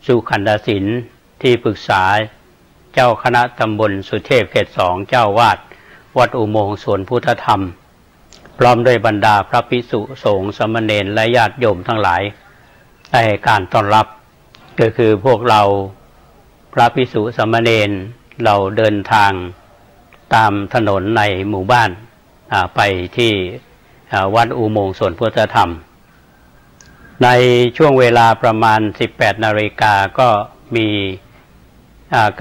สุขันธศิลป์ที่ปรึกษาเจ้าคณะตำบลสุเทพเขต 2เจ้าวาดวัดอุโมงค์สวนพุทธธรรมพร้อมด้วยบรรดาพระภิกษุสงฆ์สามเณรและญาติโยมทั้งหลายได้การต้อนรับก็คือพวกเราพระภิกษุสามเณรเราเดินทางตามถนนในหมู่บ้านไปที่วัดอุโมงค์สวนพุทธธรรมในช่วงเวลาประมาณ 18 นาฬิกาก็มี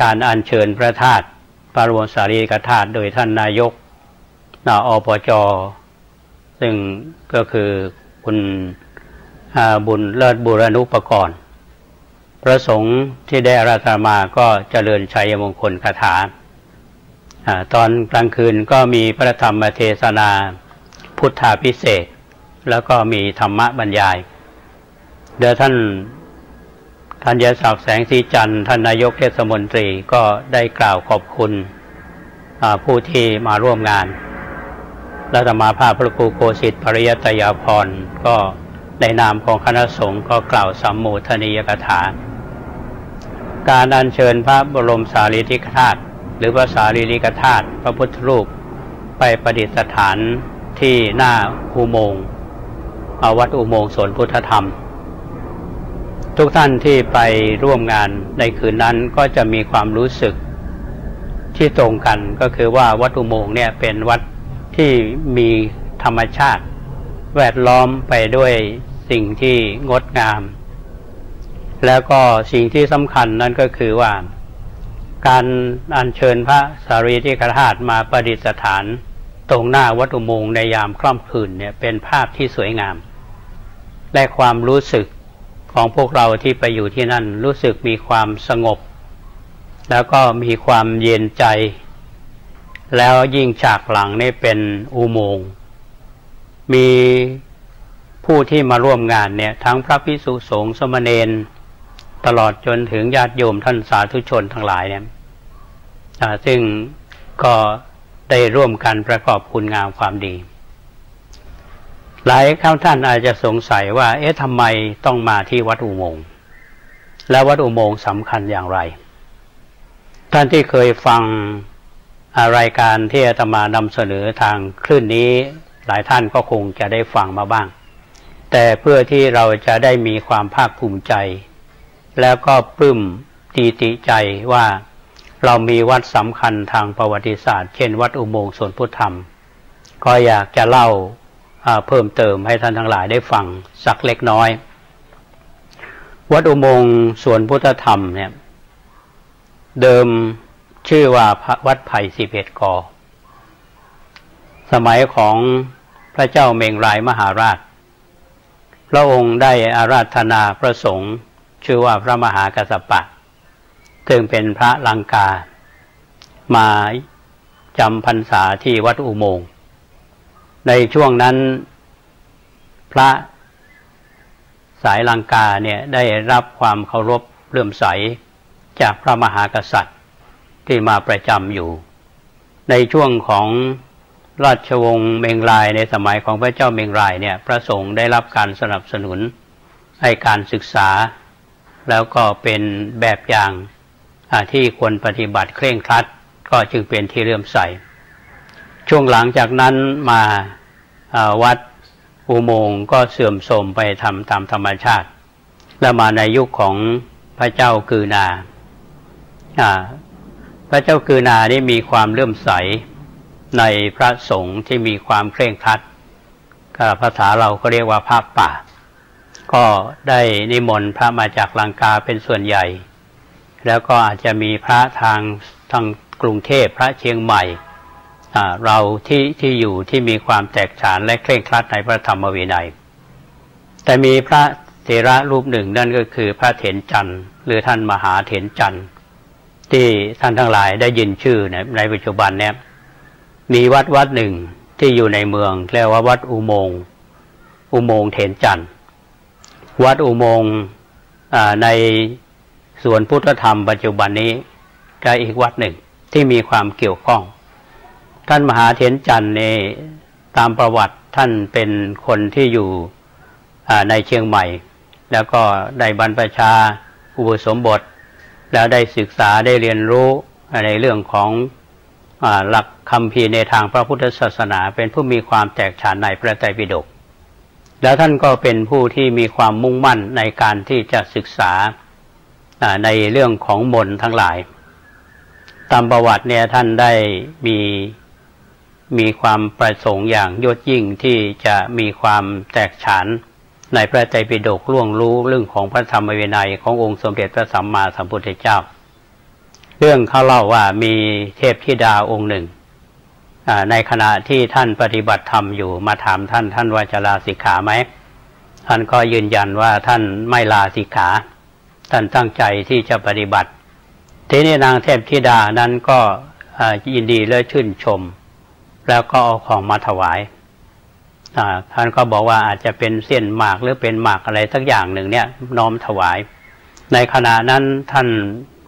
การอัญเชิญพระธาตุพระบรมสารีริกธาตุโดยท่านนายกอบจ.ซึ่งก็คือคุณบุญเลิศบูรณุปกรณ์พระสงฆ์ที่ได้อาราธนามาก็เจริญชัยมงคลคาถาตอนกลางคืนก็มีพระธรรมเทศนาพุทธาภิเษกแล้วก็มีธรรมบรรยายเดี๋ยวท่านธัญศักดิ์แสงสีจันทร์ท่านนายกเทศมนตรีก็ได้กล่าวขอบคุณผู้ที่มาร่วมงานและธรรมาภาพพระครูโกสิทธิ์ปริยัตยาภรณ์ก็ในนามของคณะสงฆ์ก็กล่าวสัมโมทนียกถาการอัญเชิญพระบรมสารีริกธาตุหรือพระสารีริกธาตุพระพุทธรูปไปประดิษฐานที่หน้าอุโมงค์วัดอุโมงค์สวนพุทธธรรมทุกท่านที่ไปร่วมงานในคืนนั้นก็จะมีความรู้สึกที่ตรงกันก็คือว่าวัดอุโมงค์เนี่ยเป็นวัดที่มีธรรมชาติแวดล้อมไปด้วยสิ่งที่งดงามแล้วก็สิ่งที่สำคัญนั่นก็คือว่าการอัญเชิญพระสารีริกธาตุมาประดิษฐานตรงหน้าวัดอุโมงค์ในยามค่ำคืนเนี่ยเป็นภาพที่สวยงามและความรู้สึกของพวกเราที่ไปอยู่ที่นั่นรู้สึกมีความสงบแล้วก็มีความเย็นใจแล้วยิ่งฉากหลังนี่เป็นอุโมงค์มีผู้ที่มาร่วมงานเนี่ยทั้งพระภิกษุสงฆ์สามเณรตลอดจนถึงญาติโยมท่านสาธุชนทั้งหลายเนี่ยซึ่งก็ได้ร่วมกันประกอบคุณงามความดีหลายท่านอาจจะสงสัยว่าทำไมต้องมาที่วัดอุโมงค์และวัดอุโมงค์สำคัญอย่างไรท่านที่เคยฟังรายการที่อาตมานำเสนอทางคลื่นนี้หลายท่านก็คงจะได้ฟังมาบ้างแต่เพื่อที่เราจะได้มีความภาคภูมิใจแล้วก็ปลื้มปีติใจว่าเรามีวัดสำคัญทางประวัติศาสตร์เช่นวัดอุโมงค์สวนพุทธธรรมก็อยากจะเล่าเพิ่มเติมให้ท่านทั้งหลายได้ฟังสักเล็กน้อยวัดอุโมงค์สวนพุทธธรรมเนี่ยเดิมชื่อว่าวัดไผ่11 กอสมัยของพระเจ้าเมงรายมหาราชพระองค์ได้อาราธนาพระสงฆ์ชื่อว่าพระมหากัสสปะซึ่งเป็นพระลังกามาจำพรรษาที่วัดอุโมงค์ในช่วงนั้นพระสายลังกาเนี่ยได้รับความเคารพเลื่อมใสจากพระมหากษัตริย์ที่มาประจำอยู่ในช่วงของราชวงศ์เมงรายในสมัยของพระเจ้าเมงรายเนี่ยพระสงฆ์ได้รับการสนับสนุนให้การศึกษาแล้วก็เป็นแบบอย่างที่ควรปฏิบัติเคร่งครัดก็จึงเป็นที่เลื่อมใสช่วงหลังจากนั้นมาวัดอุโมงค์ก็เสื่อมโทรมไปตามธรรมชาติแล้วมาในยุคของพระเจ้ากือนาพระเจ้ากือนานี่มีความเลื่อมใสในพระสงฆ์ที่มีความเคร่งครัดภาษาเราก็เรียกว่าพระป่าก็ได้นิมนต์พระมาจากลังกาเป็นส่วนใหญ่แล้วก็อาจจะมีพระทางกรุงเทพพระเชียงใหม่เราที่อยู่ที่มีความแตกฉานและเคร่งครัดในพระธรรมวินัยแต่มีพระเถระรูปหนึ่งนั่นก็คือพระเถรจันทร์หรือท่านมหาเถรจันทร์ที่ท่านทั้งหลายได้ยินชื่อในปัจจุบันเนี่ยมีวัดหนึ่งที่อยู่ในเมืองเรียกว่าวัดอุโมงค์เถรจันทร์วัดอุโมงค์ในสวนพุทธธรรมปัจจุบันนี้ก็อีกวัดหนึ่งที่มีความเกี่ยวข้องท่านมหาเถรจันทร์นี่ตามประวัติท่านเป็นคนที่อยู่ในเชียงใหม่แล้วก็ได้บรรพชา อุปสมบทแล้วได้ศึกษาได้เรียนรู้ในเรื่องของหลักคัมภีร์ในทางพระพุทธศาสนาเป็นผู้มีความแตกฉานในพระไตรปิฎกแล้วท่านก็เป็นผู้ที่มีความมุ่งมั่นในการที่จะศึกษาในเรื่องของมนต์ทั้งหลายตามประวัติเนี่ยท่านได้มีความประสงค์อย่างยอดยิ่งที่จะมีความแตกฉานในพระไตรปิฎกล่วงรู้เรื่องของพระธรรมวินัยขององค์สมเด็จพระสัมมาสัมพุทธเจ้าเรื่องเขาเล่าว่ามีเทพธิดาองค์หนึ่งในขณะที่ท่านปฏิบัติธรรมอยู่มาถามท่านว่าจะลาสิกขาไหมท่านก็ยืนยันว่าท่านไม่ลาสิกขาท่านตั้งใจที่จะปฏิบัติทีนี้นางเทพธิดานั้นก็ยินดีและชื่นชมแล้วก็เอาของมาถวายท่านก็บอกว่าอาจจะเป็นเส้นหมากหรือเป็นหมากอะไรสักอย่างหนึ่งเนี่ยน้อมถวายในขณะนั้นท่าน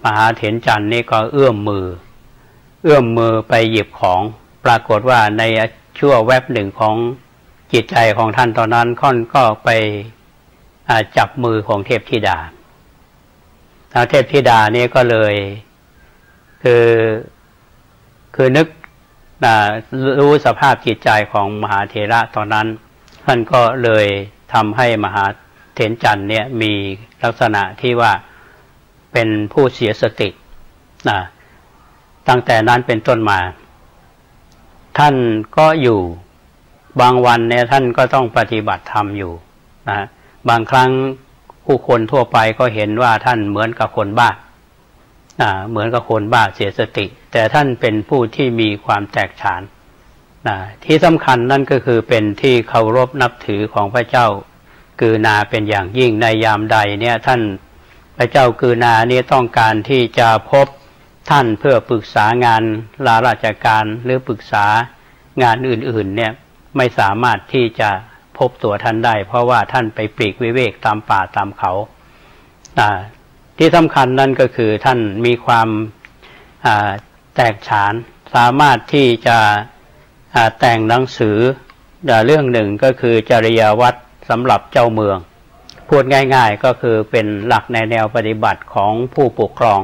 มหาเถรจันทร์นี่ก็เอื้อมมือไปหยิบของปรากฏว่าในชั่วแวบหนึ่งของจิตใจของท่านตอนนั้นท่านก็ไปจับมือของเทพธิดาเทพธิดานี่ก็เลยคือนึกรู้สภาพจิตใจของมหาเถระตอนนั้นท่านก็เลยทำให้มหาเถรจันทร์เนี่ยมีลักษณะที่ว่าเป็นผู้เสียสติตั้งแต่นั้นเป็นต้นมาท่านก็อยู่บางวันเนี่ยท่านก็ต้องปฏิบัติธรรมอยู่บางครั้งผู้คนทั่วไปก็เห็นว่าท่านเหมือนกับคนบ้าเหมือนกับคนบ้าเสียสติแต่ท่านเป็นผู้ที่มีความแตกฉานที่สำคัญนั่นก็คือเป็นที่เคารพนับถือของพระเจ้ากือนาเป็นอย่างยิ่งในยามใดเนี่ยท่านพระเจ้ากือนานี่ต้องการที่จะพบท่านเพื่อปรึกษางานลาราชการหรือปรึกษางานอื่นๆเนี่ยไม่สามารถที่จะพบตัวท่านได้เพราะว่าท่านไปปลีกวิเวกตามป่าตามเขาที่สำคัญนั่นก็คือท่านมีความแตกฉานสามารถที่จะแต่งหนังสือเรื่องหนึ่งก็คือจริยวัตรสำหรับเจ้าเมืองพูดง่ายๆก็คือเป็นหลักในแนวปฏิบัติของผู้ปกครอง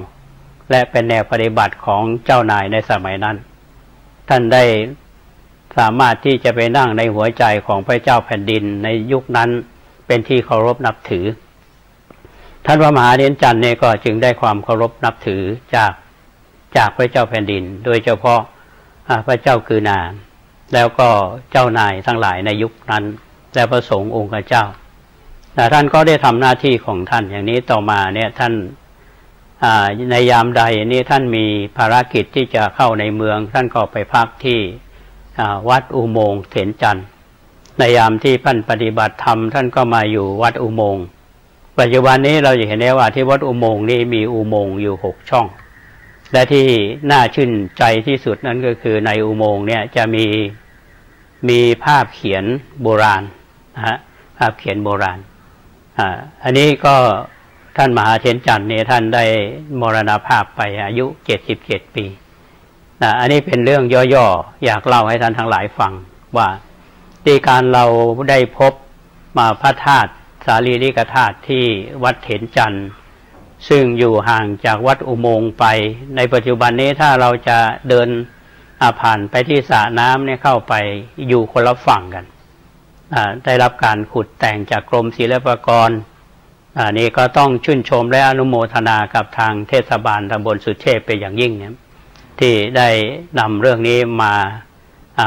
และเป็นแนวปฏิบัติของเจ้านายในสมัยนั้นท่านได้สามารถที่จะไปนั่งในหัวใจของพระเจ้าแผ่นดินในยุคนั้นเป็นที่เคารพนับถือท่านพระมหาเถรจันทร์เนี่ยก็จึงได้ความเคารพนับถือจากพระเจ้าแผ่นดินโดยเฉพาะพระเจ้ากือนาแล้วก็เจ้านายทั้งหลายในยุคนั้นและพระสงฆ์องค์เจ้าแต่ท่านก็ได้ทำหน้าที่ของท่านอย่างนี้ต่อมาเนี่ยท่านในยามใดนี่ท่านมีภารกิจที่จะเข้าในเมืองท่านก็ไปพักที่วัดอุโมงค์เถรจันทร์ในยามที่ท่านปฏิบัติธรรมท่านก็มาอยู่วัดอุโมงค์ปัจจุบันนี้เราจะเห็นได้ว่าที่วัดอุโมงค์นี้มีอุโมงค์อยู่6ช่องและที่น่าชื่นใจที่สุดนั้นก็คือในอุโมงค์เนี่ยจะมีภาพเขียนโบราณภาพเขียนโบราณอันนี้ก็ท่านมหาเถรจันทร์เนี่ยท่านได้มรณภาพไปอายุ77 ปีอันนี้เป็นเรื่องย่อๆอยากเล่าให้ท่านทั้งหลายฟังว่าที่การเราได้พบมาพระธาตุสารีริกธาตุที่วัดเถรจันทร์ซึ่งอยู่ห่างจากวัดอุโมงค์ไปในปัจจุบันนี้ถ้าเราจะเดินผ่านไปที่สระน้ำเนี่ยเข้าไปอยู่คนละฝั่งกันได้รับการขุดแต่งจากกรมศิลปากรนี่ก็ต้องชื่นชมและอนุโมทนากับทางเทศบาลตำบลสุเทพเป็นอย่างยิ่งเนี่ยที่ได้นำเรื่องนี้มา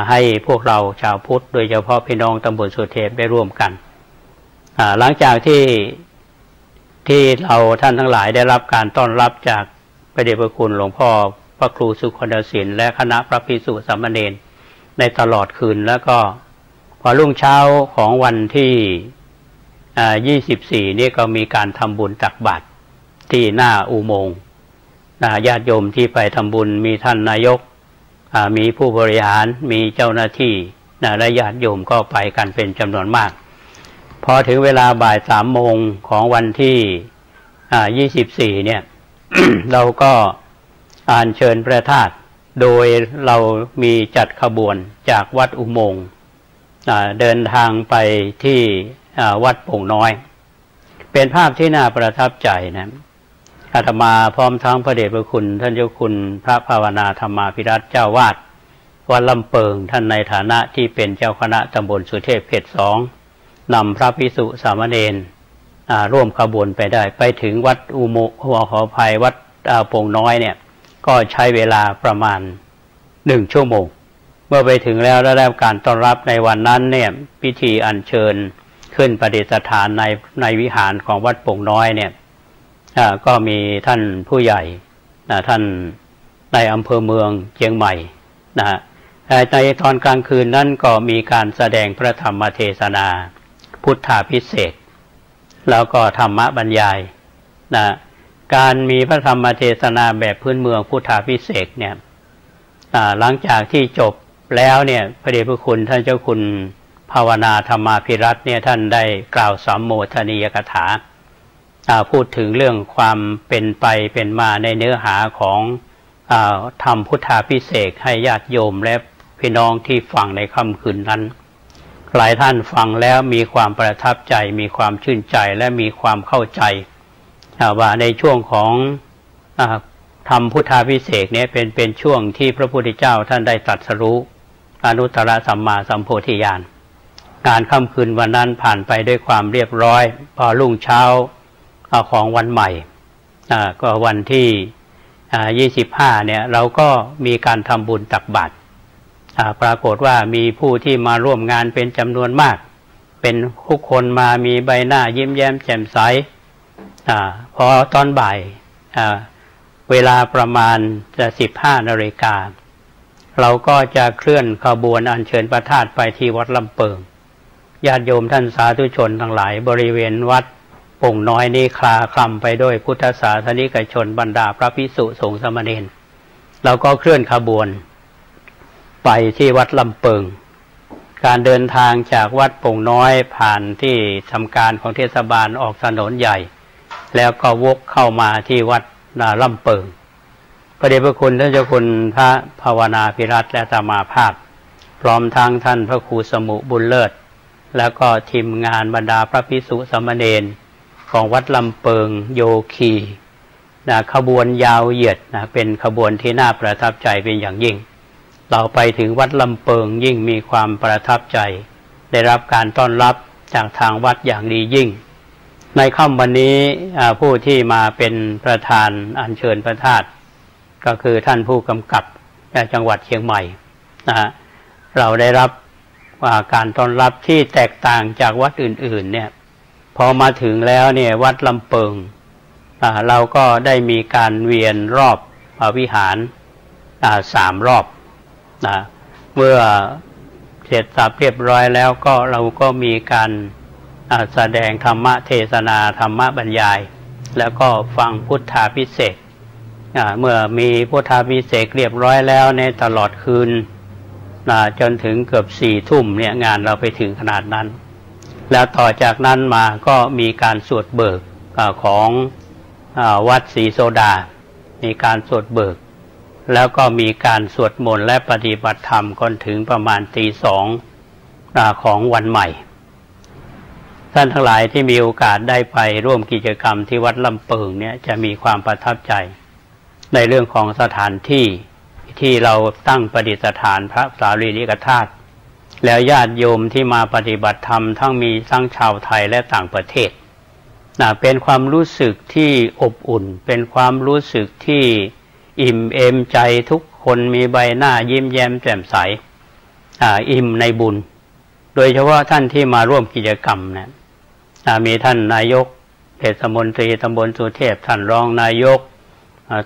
ให้พวกเราชาวพุทธโดยเฉพาะพี่น้องตำบลสุเทพได้ร่วมกันหลังจากที่เราท่านทั้งหลายได้รับการต้อนรับจากพระเดชพระคุณหลวงพ่อพระครูสุคนศิลป์และคณะพระภิกษุสามเณรในตลอดคืนแล้วก็พอรุ่งเช้าของวันที่24นี่ก็มีการทำบุญตักบาตรที่หน้าอุโมงค์ญาติโยมที่ไปทำบุญมีท่านนายกมีผู้บริหารมีเจ้าหน้าที่และญาติโยมก็ไปกันเป็นจำนวนมากพอถึงเวลาบ่าย3 โมงของวันที่24เนี่ย เราก็อัญเชิญพระธาตุโดยเรามีจัดขบวนจากวัดอุโมงค์เดินทางไปที่วัดโป่งน้อยเป็นภาพที่น่าประทับใจนะ อาตมาพร้อมทั้งพระเดชพระคุณท่านเจ้าคุณพระภาวนาธรรมาภิรัตน์เจ้าวาดวัดลำเปิงท่านในฐานะที่เป็นเจ้าคณะตำบลสุเทพเขต2นำพระภิกษุสามเณรร่วมขบวนไปได้ไปถึงวัดอุโมงค์ขออภัยวัดโป่งน้อยเนี่ยก็ใช้เวลาประมาณ1 ชั่วโมงเมื่อไปถึงแล้วได้รับการต้อนรับในวันนั้นเนี่ยพิธีอัญเชิญขึ้นประดิษฐานในวิหารของวัดโป่งน้อยเนี่ยก็มีท่านผู้ใหญ่ท่านในอำเภอเมืองเชียงใหม่ในตอนกลางคืนนั้นก็มีการแสดงพระธรรมเทศนาพุทธาภิเษกแล้วก็ธรรมบรรยายการมีพระธรรมเทศนาแบบพื้นเมืองพุทธาภิเษกเนี่ยหลังจากที่จบแล้วเนี่ยพระเดชพระคุณท่านเจ้าคุณภาวนาธรรมาภิรัตน์เนี่ยท่านได้กล่าวสัมโมทนียกถาพูดถึงเรื่องความเป็นไปเป็นมาในเนื้อหาของธรรมพุทธาภิเษกให้ญาติโยมและพี่น้องที่ฟังในค่ำคืนนั้นหลายท่านฟังแล้วมีความประทับใจมีความชื่นใจและมีความเข้าใจว่าในช่วงของธรรมพุทธาภิเษกเนี่ยเป็นช่วงที่พระพุทธเจ้าท่านได้ตรัสรู้อนุตตรสัมมาสัมโพธิญาณการค่ำคืนวันนั้นผ่านไปด้วยความเรียบร้อยพอรุ่งเช้าของวันใหม่ก็วันที่25เนี่ยเราก็มีการทำบุญตักบาตรปรากฏว่ามีผู้ที่มาร่วมงานเป็นจำนวนมากเป็นทุกคนมามีใบหน้ายิ้มแย้มแจ่มใสพอตอนบ่ายเวลาประมาณจะ15 นาฬิกาเราก็จะเคลื่อนขบวนอัญเชิญพระธาตุไปที่วัดลำเปิงญาติโยมท่านสาธุชนทั้งหลายบริเวณวัดโป่งน้อยนี้คลาคล่ำไปด้วยพุทธศาสนิกชนบรรดาพระภิกษุสงฆ์สามเณรเราก็เคลื่อนขบวนไปที่วัดลำเปิงการเดินทางจากวัดโป่งน้อยผ่านที่ทำการของเทศบาลออกถนนใหญ่แล้วก็วกเข้ามาที่วัดลำเปิงพระเดชพระคุณท่านเจ้าคุณพระภาวนาภิรัตน์และอาตมาภาพพร้อมทั้งท่านพระครูสมุบุญเลิศแล้วก็ทีมงานบรรดาพระภิกษุสามเณรของวัดลำเปิงโยคีขบวนยาวเหยียดเป็นขบวนที่น่าประทับใจเป็นอย่างยิ่งเราไปถึงวัดลำเปิงยิ่งมีความประทับใจได้รับการต้อนรับจากทางวัดอย่างดียิ่งในค่ำวันนี้ผู้ที่มาเป็นประธานอัญเชิญพระธาตุก็คือท่านผู้กำกับจังหวัดเชียงใหม่เราได้รับการต้อนรับที่แตกต่างจากวัดอื่นๆเนี่ยพอมาถึงแล้วเนี่ยวัดลำเปิงเราก็ได้มีการเวียนรอบวิหาร3 รอบเมื่อเสร็จสับเรียบร้อยแล้วก็เราก็มีการแสดงธรรมเทศนาธรรมบรรยายแล้วก็ฟังพุทธาภิเษกเมื่อมีพุทธาภิเษกเรียบร้อยแล้วในตลอดคืนจนถึงเกือบ4 ทุ่มเนี่ยงานเราไปถึงขนาดนั้นแล้วต่อจากนั้นมาก็มีการสวดเบิกของวัดศรีโซดามีการสวดเบิกแล้วก็มีการสวดมนต์และปฏิบัติธรรมจนถึงประมาณตี 2ของวันใหม่ท่านทั้งหลายที่มีโอกาสได้ไปร่วมกิจกรรมที่วัดลำเปิงเนี่ยจะมีความประทับใจในเรื่องของสถานที่ที่เราตั้งประดิษฐานพระสารีริกธาตุแล้วญาติโยมที่มาปฏิบัติธรรมทั้งมีทั้งชาวไทยและต่างประเทศเป็นความรู้สึกที่อบอุ่นเป็นความรู้สึกที่อิ่มเอมใจทุกคนมีใบหน้ายิ้มแย้มแจ่มใสอิ่มในบุญโดยเฉพาะท่านที่มาร่วมกิจกรรมนะมีท่านนายกเทศมนตรีตำบลสุเทพท่านรองนายก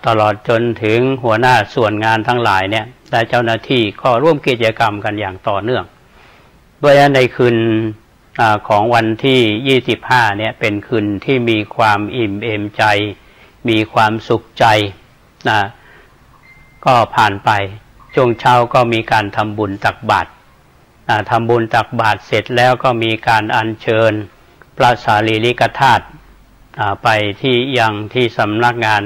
ตลอดจนถึงหัวหน้าส่วนงานทั้งหลายเนี่ยและเจ้าหน้าที่ก็ร่วมกิจกรรมกันอย่างต่อเนื่องโดยในคืนของวันที่25เนี่ยเป็นคืนที่มีความอิ่มเอมใจมีความสุขใจก็ผ่านไปช่วงเช้าก็มีการทำบุญตักบาตรทำบุญตักบาตรเสร็จแล้วก็มีการอัญเชิญพระสารีริกธาตุไปที่ยังที่สำนักงาน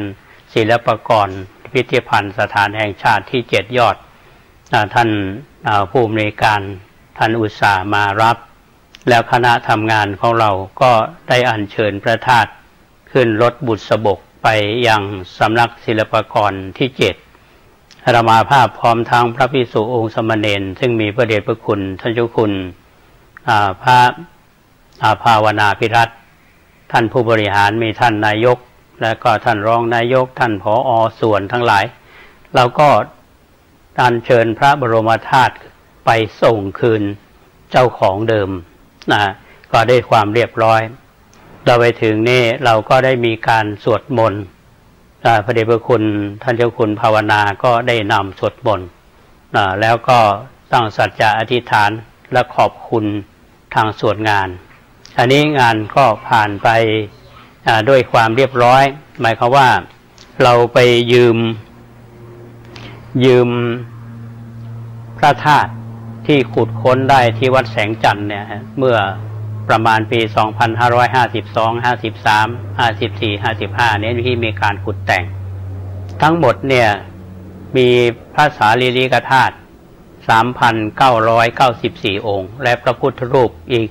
ศิลปากรพิพิธภัณฑ์สถานแห่งชาติที่7 ยอดท่านผู้อำนวยการท่านอุตสาห์มารับแล้วคณะทำงานของเราก็ได้อัญเชิญพระธาตุขึ้นรถบุษบกไป ไปยังสำนักศิลปากรที่7อาตมาภาพพร้อมทั้งพระภิกษุองค์สมณเณรซึ่งมีพระเดชพระคุณท่านเจ้าคุณพระภาวนาภิรัตน์ท่านผู้บริหารมีท่านนายกและก็ท่านรองนายกท่านผอ.ส่วนทั้งหลายเราก็อัญเชิญพระบรมธาตุไปส่งคืนเจ้าของเดิมก็ได้ความเรียบร้อยเราไปถึงนี่เราก็ได้มีการสวดมนต์พระเดชพระคุณท่านเจ้าคุณภาวนาก็ได้นำสวดมนต์แล้วก็ตั้งสัจจะอธิษฐานและขอบคุณทางส่วนงานอันนี้งานก็ผ่านไปด้วยความเรียบร้อยหมายความว่าเราไปยืมพระธาตุที่ขุดค้นได้ที่วัดแสงจันทร์เนี่ยเมื่อประมาณปี 2552 53 54 55เนี่ยที่มีการขุดแต่งทั้งหมดเนี่ยมีพระสารีริกธาตุ 3,994 องค์และพระพุทธรูปอีก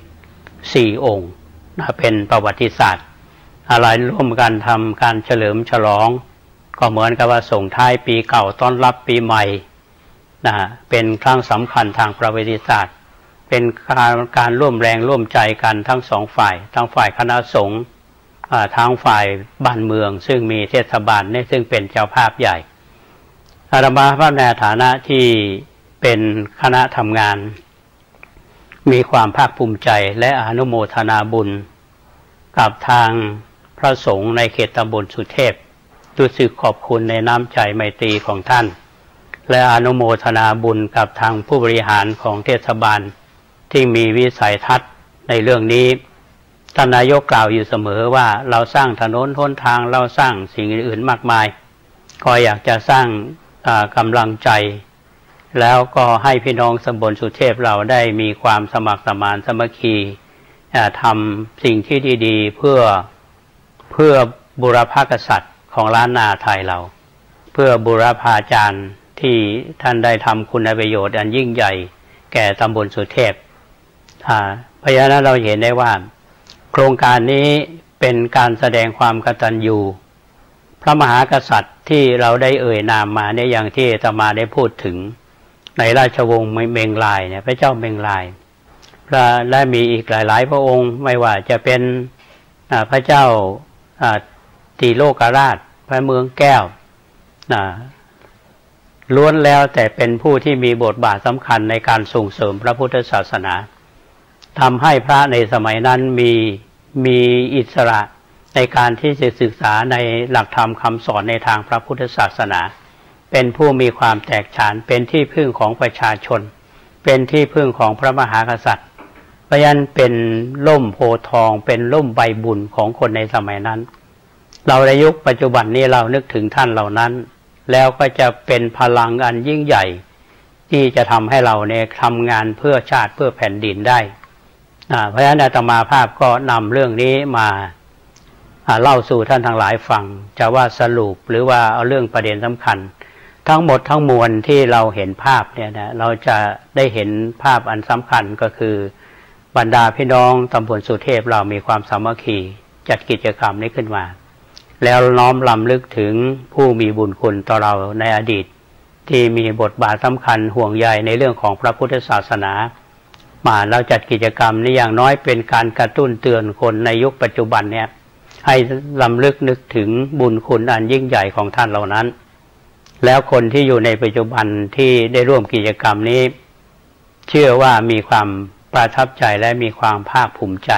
4 องค์เป็นประวัติศาสตร์อะไรร่วมกันทำการเฉลิมฉลองก็เหมือนกับว่าส่งท้ายปีเก่าต้อนรับปีใหม่เป็นครั้งสำคัญทางประวัติศาสตร์เป็นการร่วมแรงร่วมใจกันทั้งสองฝ่ายทั้งฝ่ายคณะสงฆ์ทั้งฝ่ายบ้านเมืองซึ่งมีเทศบาลเนี่ยซึ่งเป็นเจ้าภาพใหญ่อาตมาภาพในฐานะที่เป็นคณะทำงานมีความภาคภูมิใจและอนุโมทนาบุญกับทางพระสงฆ์ในเขตตำบลสุเทพรู้สึกขอบคุณในน้ำใจไมตรีของท่านและอนุโมทนาบุญกับทางผู้บริหารของเทศบาลที่มีวิสัยทัศน์ในเรื่องนี้ท่านนายกกล่าวอยู่เสมอว่าเราสร้างถนนหนทางเราสร้างสิ่งอื่นๆมากมายก็อยากจะสร้างกำลังใจแล้วก็ให้พี่น้องตำบลสุเทพเราได้มีความสมัครสมานสามัคคีทำสิ่งที่ดีๆเพื่อบูรพกษัตริย์ของล้านนาไทยเราเพื่อบูรพาจารย์ที่ท่านได้ทำคุณประโยชน์อันยิ่งใหญ่แก่ตำบลสุเทพเพราะฉะนั้นเราเห็นได้ว่าโครงการนี้เป็นการแสดงความกตัญญูพระมหากษัตริย์ที่เราได้เอ่ยนามมาเนี่ยอย่างที่อาตมาได้พูดถึงในราชวงศ์เมงลายเนี่ยพระเจ้าเมงลายและมีอีกหลายๆพระองค์ไม่ว่าจะเป็นพระเจ้าตีโลกราชพระเมืองแก้วล้วนแล้วแต่เป็นผู้ที่มีบทบาทสำคัญในการส่งเสริมพระพุทธศาสนาทำให้พระในสมัยนั้นมีอิสระในการที่จะศึกษาในหลักธรรมคำสอนในทางพระพุทธศาสนาเป็นผู้มีความแตกฉานเป็นที่พึ่งของประชาชนเป็นที่พึ่งของพระมหากษัตริย์เพราะฉะนั้นเป็นล่มโพธิ์ทองเป็นล่มใบบุญของคนในสมัยนั้นเราในยุคปัจจุบันนี้เรานึกถึงท่านเหล่านั้นแล้วก็จะเป็นพลังอันยิ่งใหญ่ที่จะทำให้เราเนี่ยทำงานเพื่อชาติเพื่อแผ่นดินได้เพราะฉะนั้นอาตมาภาพก็นำเรื่องนี้มาเล่าสู่ท่านทั้งหลายฟังจะว่าสรุปหรือว่าเอาเรื่องประเด็นสำคัญทั้งหมดทั้งมวลที่เราเห็นภาพเนี่ยนะเราจะได้เห็นภาพอันสำคัญก็คือบรรดาพี่น้องตำบลสุเทพเรามีความสามัคคีจัดกิจกรรมนี้ขึ้นมาแล้วน้อมรำลึกถึงผู้มีบุญคุณต่อเราในอดีตที่มีบทบาทสำคัญห่วงใยในเรื่องของพระพุทธศาสนามาเราจัดกิจกรรมนี้อย่างน้อยเป็นการกระตุ้นเตือนคนในยุคปัจจุบันเนี่ยให้รำลึกนึกถึงบุญคุณอันยิ่งใหญ่ของท่านเหล่านั้นแล้วคนที่อยู่ในปัจจุบันที่ได้ร่วมกิจกรรมนี้เชื่อว่ามีความประทับใจและมีความภาคภูมิใจ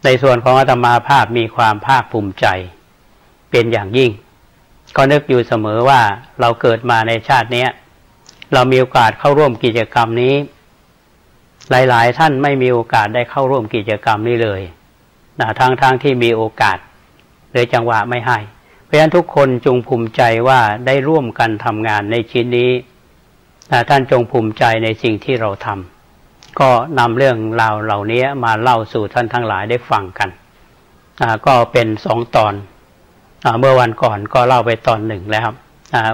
ในส่วนของอาตมาภาพมีความภาคภูมิใจเป็นอย่างยิ่งก็นึกอยู่เสมอว่าเราเกิดมาในชาตินี้เรามีโอกาสเข้าร่วมกิจกรรมนี้หลายๆท่านไม่มีโอกาสได้เข้าร่วมกิจกรรมนี้เลยทั้งที่มีโอกาสเลยจังหวะไม่ให้เพราะฉะนั้นทุกคนจงภูมิใจว่าได้ร่วมกันทำงานในชิ้นนี้ท่านจงภูมิใจในสิ่งที่เราทำก็นำเรื่องราวเหล่านี้มาเล่าสู่ท่านทั้งหลายได้ฟังกันก็เป็น2 ตอนเมื่อวันก่อนก็เล่าไปตอน1แล้ว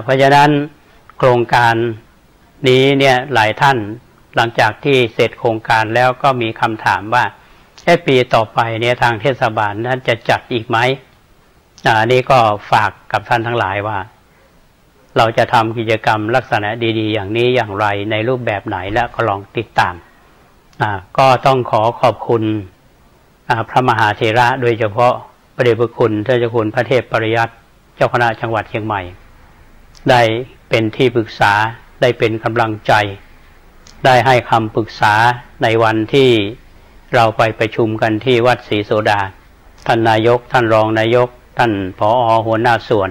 เพราะฉะนั้นโครงการนี้เนี่ยหลายท่านหลังจากที่เสร็จโครงการแล้วก็มีคำถามว่าปีต่อไปเนี่ยทางเทศบาลนั้นจะจัดอีกไหม อันนี้ก็ฝากกับท่านทั้งหลายว่าเราจะทำกิจกรรมลักษณะดีๆอย่างนี้อย่างไรในรูปแบบไหนและก็ลองติดตามก็ต้องขอบคุณพระมหาเถระโดยเฉพาะพระเดชพระคุณท่านเจ้าคุณพระเทพปริยัติเจ้าคณะจังหวัดเชียงใหม่ได้เป็นที่ปรึกษาได้เป็นกำลังใจได้ให้คำปรึกษาในวันที่เราไปประชุมกันที่วัดศรีโสดาท่านนายกท่านรองนายกท่านผอ.หัวหน้าส่วน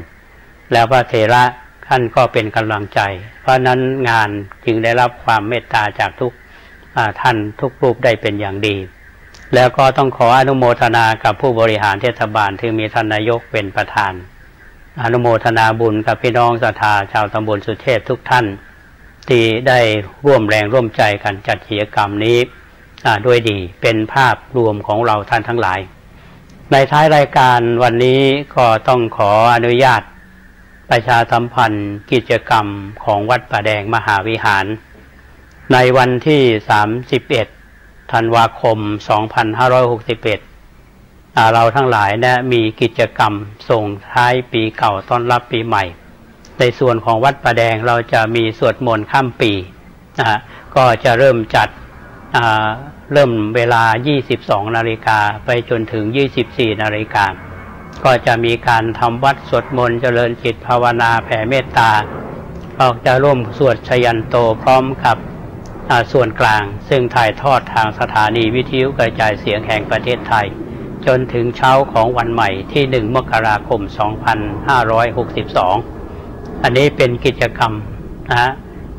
แล้วพระเถระท่านก็เป็นกำลังใจเพราะนั้นงานจึงได้รับความเมตตาจากทุกท่านทุกรูปได้เป็นอย่างดีแล้วก็ต้องขออนุโมทนากับผู้บริหารเทศบาลที่มีท่านนายกเป็นประธานอนุโมทนาบุญกับพี่น้องศรัทธาชาวตำบลสุเทพทุกท่านที่ได้ร่วมแรงร่วมใจกันจัดกิจกรรมนี้ด้วยดีเป็นภาพรวมของเราท่านทั้งหลายในท้ายรายการวันนี้ก็ต้องขออนุญาตประชาสัมพันธ์กิจกรรมของวัดป่าแดงมหาวิหารในวันที่31ธันวาคม2561เราทั้งหลายนะมีกิจกรรมส่งท้ายปีเก่าต้อนรับปีใหม่ในส่วนของวัดป่าแดงเราจะมีสวดมนต์ข้ามปีก็จะเริ่มจัดเริ่มเวลา 22 นาฬิกาไปจนถึง 24 นาฬิกาก็จะมีการทำวัดสวดมนต์เจริญจิตภาวนาแผ่เมตตาออกจะร่วมสวดชยันโตพร้อมกับส่วนกลางซึ่งถ่ายทอดทางสถานีวิทยุกระจายเสียงแห่งประเทศไทยจนถึงเช้าของวันใหม่ที่1 มกราคม 2562อันนี้เป็นกิจกรรม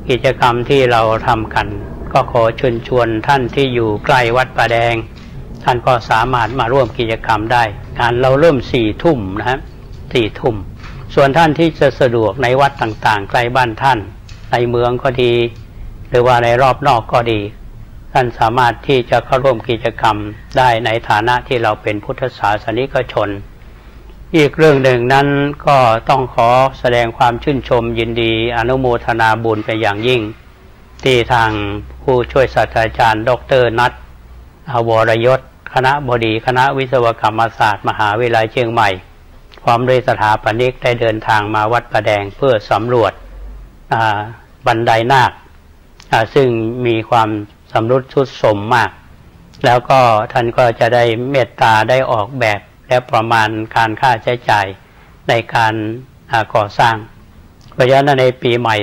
กิจกรรมที่เราทำกันก็ขอเชิญชวนท่านที่อยู่ใกล้วัดป่าแดงท่านก็สามารถมาร่วมกิจกรรมได้การเราเริ่ม4 ทุ่มนะครับ4 ทุ่มส่วนท่านที่จะสะดวกในวัดต่างๆใกล้บ้านท่านในเมืองก็ดีหรือว่าในรอบนอกก็ดีท่านสามารถที่จะเข้าร่วมกิจกรรมได้ในฐานะที่เราเป็นพุทธศาสนิกชนอีกเรื่องหนึ่งนั้นก็ต้องขอแสดงความชื่นชมยินดีอนุโมทนาบุญเป็นอย่างยิ่งที่ทางผู้ช่วยศาสตราจารย์ดร.นัทวรยศคณบดีคณะวิศวกรรมศาสตร์มหาวิทยาลัยเชียงใหม่พร้อมด้วยสถาปนิกได้เดินทางมาวัดป่าแดงเพื่อสำรวจบันไดนาคซึ่งมีความสำรุดทรุดโทรมมากแล้วก็ท่านก็จะได้เมตตาได้ออกแบบและประมาณการค่าใช้จ่ายในการก่อสร้างเพราะฉะนั้นในปีใหม่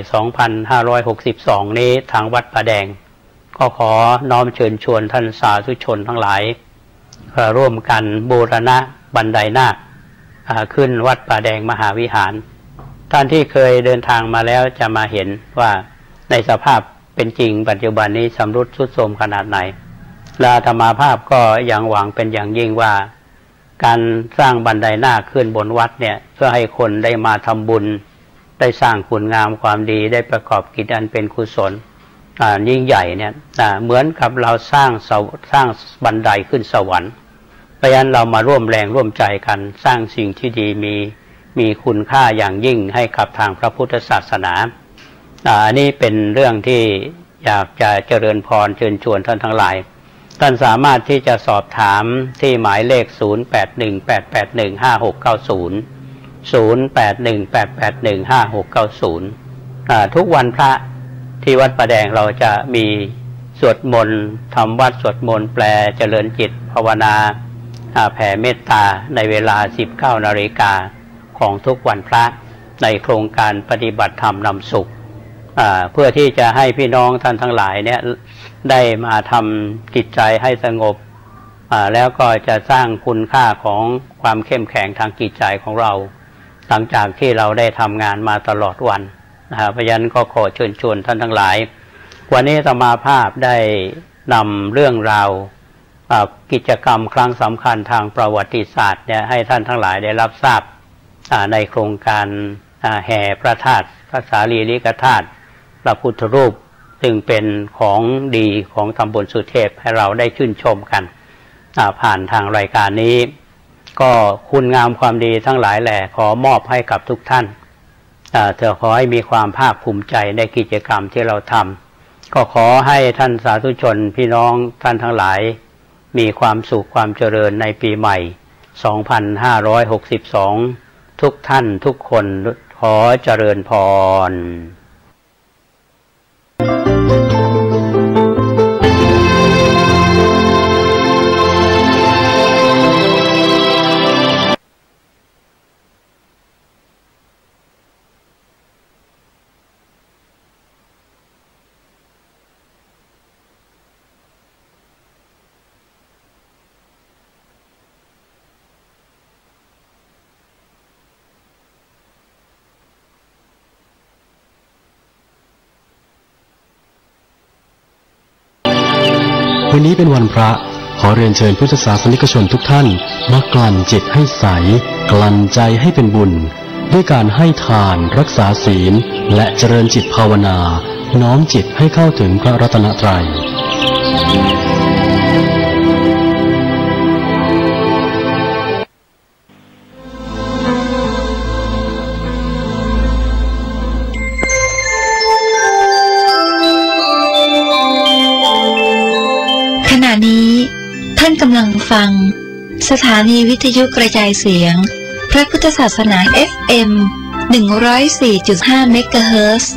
2562 นี้ทางวัดป่าแดงก็ขอน้อมเชิญชวนท่านสาธุชนทั้งหลายร่วมกันบูรณะบันไดนาคขึ้นวัดป่าแดงมหาวิหารท่านที่เคยเดินทางมาแล้วจะมาเห็นว่าในสภาพเป็นจริงปัจจุบันนี้สำรุดทรุดโทรมขนาดไหนและอาตมาภาพก็ยังหวังเป็นอย่างยิ่งว่าการสร้างบันไดนาคขึ้นบนวัดเนี่ยเพื่อให้คนได้มาทำบุญได้สร้างคุณงามความดีได้ประกอบกิจอันเป็นกุศลยิ่งใหญ่เนี่ยเหมือนกับเราสร้างบันไดขึ้นสวรรค์เพราะฉะนั้นเรามาร่วมแรงร่วมใจกันสร้างสิ่งที่ดีมีคุณค่าอย่างยิ่งให้กับทางพระพุทธศาสนาอันนี้เป็นเรื่องที่อยากจะเจริญพรเชิญชวนท่านทั้งหลายท่านสามารถที่จะสอบถามที่หมายเลข 0818815690 ทุกวันพระที่วัดป่าแดงเราจะมีสวดมนต์ทำวัดสวดมนต์แปลเจริญจิตภาวนาแผ่เมตตาในเวลา 19 นาฬิกาของทุกวันพระในโครงการปฏิบัติธรรมนำสุขเพื่อที่จะให้พี่น้องท่านทั้งหลายเนี่ยได้มาทำจิตใจให้สงบแล้วก็จะสร้างคุณค่าของความเข้มแข็งทางจิตใจของเราหลังจากที่เราได้ทำงานมาตลอดวันเพราะฉะนั้นก็ขอเชิญชวนท่านทั้งหลายวันนี้อาตมาภาพได้นำเรื่องราวกิจกรรมครั้งสำคัญทางประวัติศาสตร์เนี่ยให้ท่านทั้งหลายได้รับทราบในโครงการแห่พระธาตุพระสารีริกธาตุพระพุทธรูปซึ่งเป็นของดีของตำบลสุเทพให้เราได้ชื่นชมกันผ่านทางรายการนี้ก็คุณงามความดีทั้งหลายแหละขอมอบให้กับทุกท่านเธอขอให้มีความภาคภูมิใจในกิจกรรมที่เราทำก็ขอให้ท่านสาธุชนพี่น้องท่านทั้งหลายมีความสุขความเจริญในปีใหม่ 2562ทุกท่านทุกคนขอเจริญพรวันนี้เป็นวันพระขอเรียนเชิญพุทธศาสนิกชนทุกท่านมากลั่นจิตให้ใสกลั่นใจให้เป็นบุญด้วยการให้ทานรักษาศีลและเจริญจิตภาวนาน้อมจิตให้เข้าถึงพระรัตนตรัยท่านกำลังฟังสถานีวิทยุกระจายเสียงพระพุทธศาสนา FM 104.5 เมกะเฮิรตซ์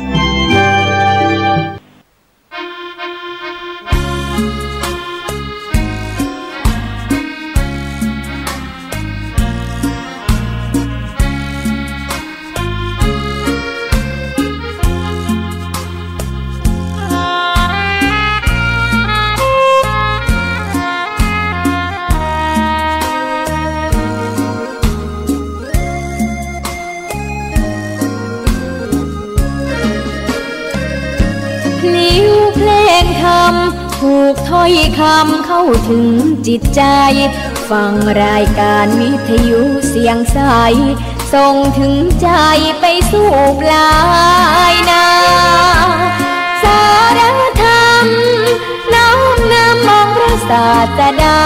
ถูกถ้อยคำเข้าถึงจิตใจฟังรายการวิทยุเสียงใสส่งถึงใจไปสู่ปลายนาสารธรรมน้อมนำมองพระศาสดา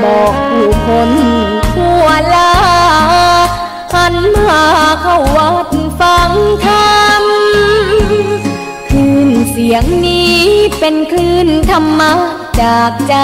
บอกผู้คนทั่วลาหันมาเข้าวัดฟังธรรมเสียงนี้เป็นคลื่นธรรมะจากใจ